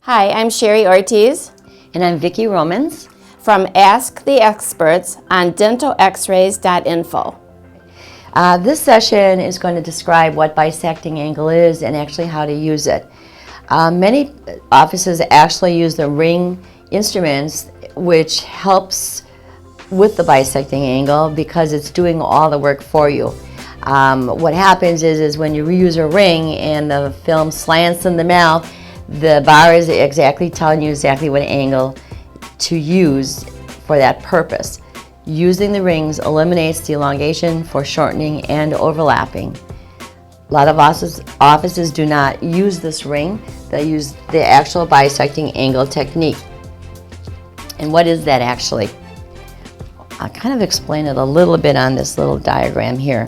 Hi, I'm Sherry Ortiz And I'm Vicki Romans from Ask the Experts on dentalx-rays.info. This session is going to describe what bisecting angle is and actually how to use it. Many offices actually use the ring instruments, which helps with the bisecting angle because it's doing all the work for you. What happens is when you reuse a ring and the film slants in the mouth, the bar is exactly telling you exactly what angle to use for that purpose. Using the rings eliminates the elongation, foreshortening, and overlapping. A lot of offices do not use this ring. They use the actual bisecting angle technique. And what is that actually? I'll kind of explain it a little bit on this little diagram here.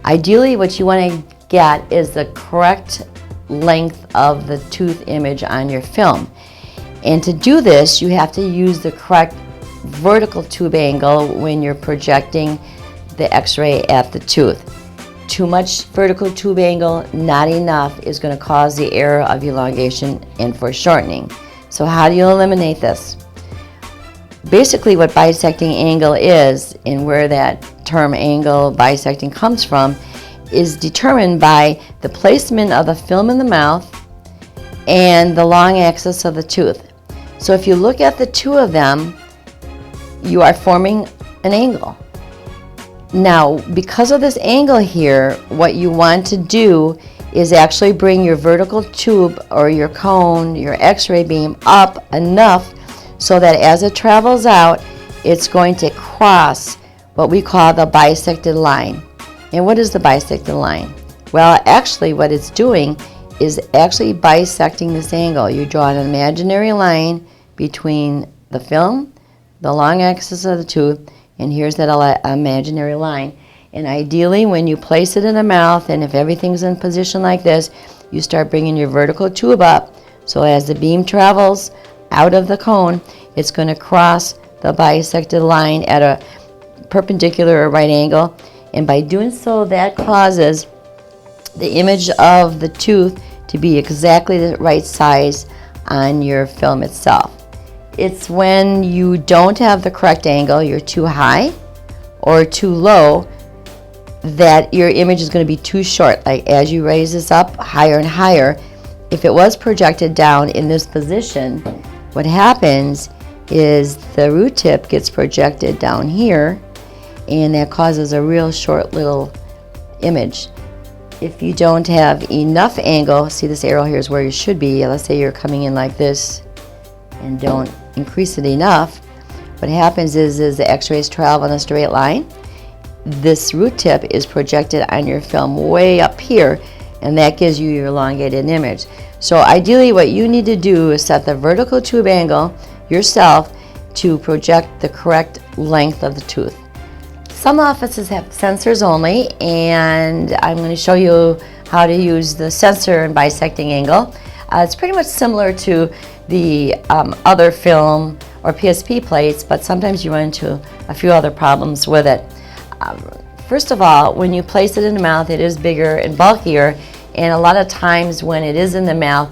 Ideally, what you want to get is the correct length of the tooth image on your film. And to do this, you have to use the correct vertical tube angle when you're projecting the x-ray at the tooth. Too much vertical tube angle, not enough, is going to cause the error of elongation and foreshortening. So how do you eliminate this? Basically what bisecting angle is, and where that term angle bisecting comes from, is determined by the placement of the film in the mouth and the long axis of the tooth. So if you look at the two of them, you are forming an angle. Now, because of this angle here, what you want to do is actually bring your vertical tube or your cone, your x-ray beam up enough so that as it travels out, it's going to cross what we call the bisected line. And what is the bisected line? Well, actually what it's doing is actually bisecting this angle. You draw an imaginary line between the film, the long axis of the tooth, and here's that imaginary line. And ideally, when you place it in the mouth, and if everything's in position like this, you start bringing your vertical tube up. So as the beam travels out of the cone, it's going to cross the bisected line at a perpendicular or right angle. And by doing so, that causes the image of the tooth to be exactly the right size on your film itself. It's when you don't have the correct angle, you're too high or too low, that your image is going to be too short. Like as you raise this up higher and higher, if it was projected down in this position, what happens is the root tip gets projected down here, and that causes a real short little image. If you don't have enough angle, see this arrow here is where you should be. Let's say you're coming in like this and don't increase it enough. What happens is the x-rays travel in a straight line. This root tip is projected on your film way up here, and that gives you your elongated image. So ideally what you need to do is set the vertical tube angle yourself to project the correct length of the tooth. Some offices have sensors only, and I'm going to show you how to use the sensor and bisecting angle. It's pretty much similar to the other film or PSP plates, but sometimes you run into a few other problems with it. First of all, when you place it in the mouth, it is bigger and bulkier, and a lot of times when it is in the mouth,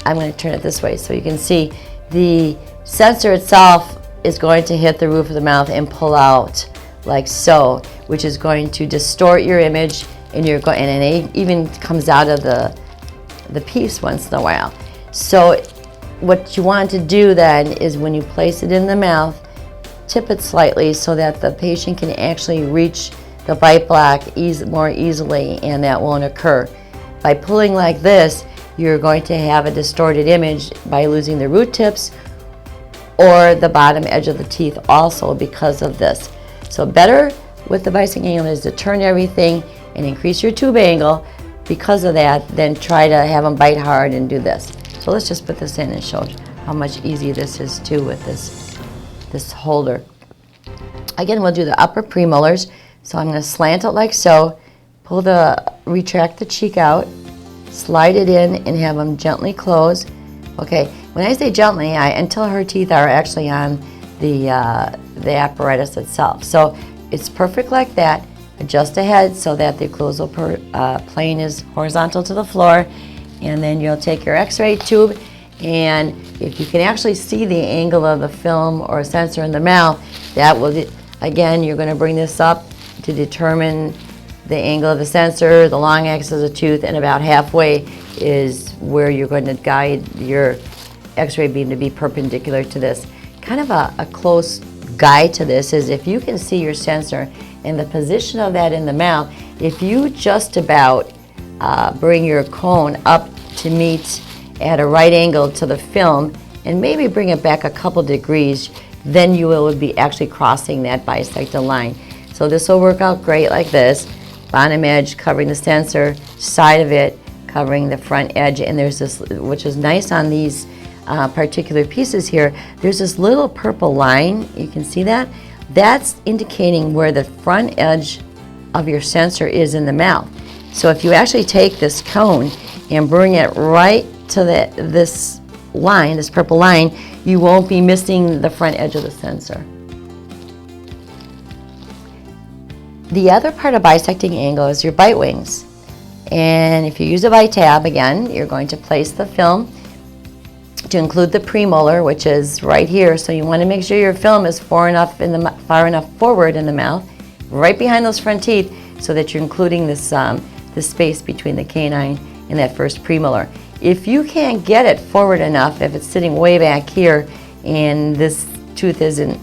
I'm going to turn it this way so you can see, the sensor itself is going to hit the roof of the mouth and pull out like so, which is going to distort your image, and it even comes out of the piece once in a while. So what you want to do then is when you place it in the mouth, tip it slightly so that the patient can actually reach the bite block more easily, and that won't occur. By pulling like this, you're going to have a distorted image by losing the root tips or the bottom edge of the teeth also because of this. So better with the bisecting angle is to turn everything and increase your tube angle because of that, than try to have them bite hard and do this. So let's just put this in and show how much easier this is too with this holder. Again, we'll do the upper premolars. So I'm going to slant it like so, retract the cheek out, slide it in, and have them gently close. Okay, when I say gently, until her teeth are actually on the apparatus itself. So it's perfect like that. Adjust the head so that the occlusal plane is horizontal to the floor, and then you'll take your x-ray tube And if you can actually see the angle of the film or sensor in the mouth, that will, again, you're going to bring this up to determine the angle of the sensor, the long axis of the tooth, and about halfway is where you're going to guide your x-ray beam to be perpendicular to this. Kind of a close guide to this is if you can see your sensor and the position of that in the mouth, if you just about bring your cone up to meet at a right angle to the film and maybe bring it back a couple degrees, then you will be actually crossing that bisected line. So this will work out great like this. Bottom edge covering the sensor, side of it covering the front edge, and there's this, which is nice on these particular pieces here, there's this little purple line, you can see that? That's indicating where the front edge of your sensor is in the mouth. So if you actually take this cone and bring it right to this line, this purple line, you won't be missing the front edge of the sensor. The other part of bisecting angle is your bite wings. And if you use a bite tab, again, you're going to place the film to include the premolar, which is right here. So you want to make sure your film is far enough forward in the mouth, right behind those front teeth, so that you're including this, this space between the canine and that first premolar. If you can't get it forward enough, if it's sitting way back here and this tooth isn't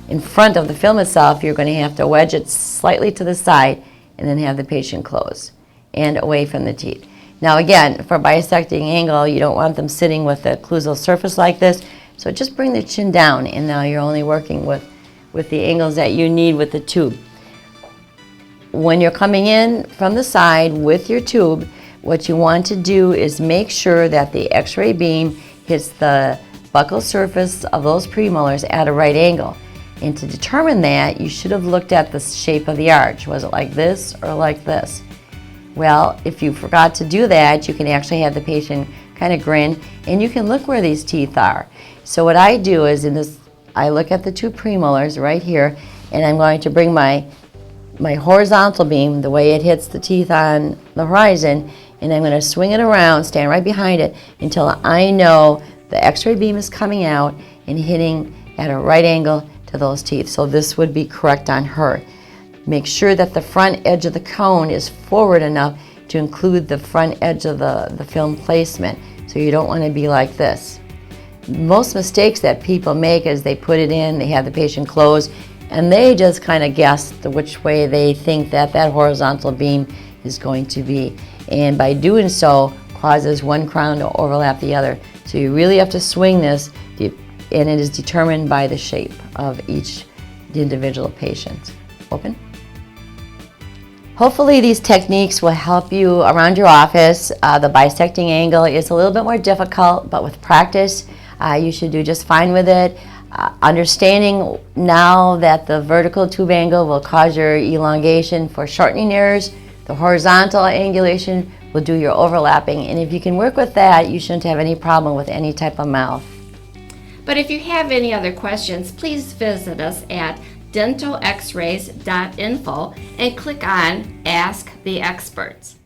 in front of the film itself, you're going to have to wedge it slightly to the side and then have the patient close and away from the teeth. Now again, for bisecting angle, you don't want them sitting with the occlusal surface like this, so just bring the chin down, and now you're only working with the angles that you need with the tube. When you're coming in from the side with your tube, what you want to do is make sure that the x-ray beam hits the buccal surface of those premolars at a right angle. And to determine that, you should have looked at the shape of the arch. Was it like this or like this? Well, if you forgot to do that, you can actually have the patient kind of grin, and you can look where these teeth are. So what I do is I look at the two premolars right here, and I'm going to bring my horizontal beam, the way it hits the teeth on the horizon, and I'm going to swing it around, stand right behind it, until I know the x-ray beam is coming out and hitting at a right angle to those teeth. So this would be correct on her. Make sure that the front edge of the cone is forward enough to include the front edge of the film placement. So you don't want to be like this. Most mistakes that people make is they put it in, they have the patient close, and they just kind of guess which way they think that horizontal beam is going to be. And by doing so, causes one crown to overlap the other. So you really have to swing this, and it is determined by the shape of each individual patient. Open. Hopefully these techniques will help you around your office. The bisecting angle is a little bit more difficult, but with practice, you should do just fine with it. Understanding now that the vertical tube angle will cause your elongation for shortening errors, the horizontal angulation will do your overlapping, and if you can work with that, you shouldn't have any problem with any type of mouth. But if you have any other questions, please visit us at dentalxrays.info and click on Ask the Experts.